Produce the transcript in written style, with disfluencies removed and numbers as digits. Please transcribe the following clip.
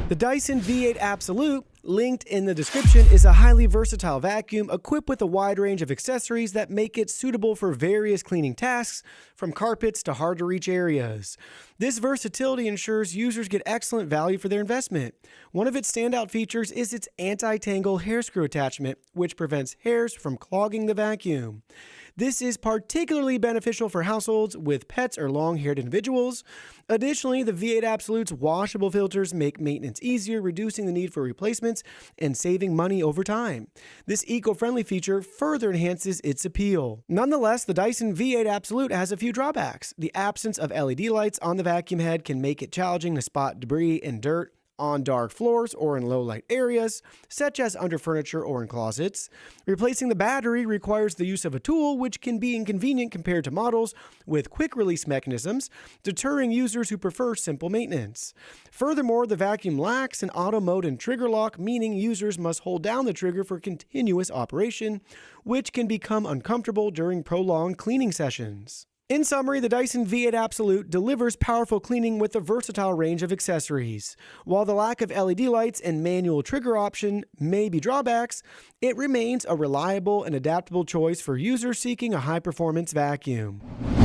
The Dyson V8 Absolute, linked in the description, is a highly versatile vacuum equipped with a wide range of accessories that make it suitable for various cleaning tasks, from carpets to hard-to-reach areas. This versatility ensures users get excellent value for their investment. One of its standout features is its anti-tangle hair screw attachment, which prevents hairs from clogging the vacuum. This is particularly beneficial for households with pets or long-haired individuals. Additionally, the V8 Absolute's washable filters make maintenance easier, reducing the need for replacements and saving money over time. This eco-friendly feature further enhances its appeal. Nonetheless, the Dyson V8 Absolute has a few drawbacks. The absence of LED lights on the vacuum head can make it challenging to spot debris and dirt on dark floors or in low light areas, such as under furniture or in closets. Replacing the battery requires the use of a tool, which can be inconvenient compared to models with quick release mechanisms, deterring users who prefer simple maintenance. Furthermore, the vacuum lacks an auto mode and trigger lock, meaning users must hold down the trigger for continuous operation, which can become uncomfortable during prolonged cleaning sessions. In summary, the Dyson V8 Absolute delivers powerful cleaning with a versatile range of accessories. While the lack of LED lights and manual trigger option may be drawbacks, it remains a reliable and adaptable choice for users seeking a high-performance vacuum.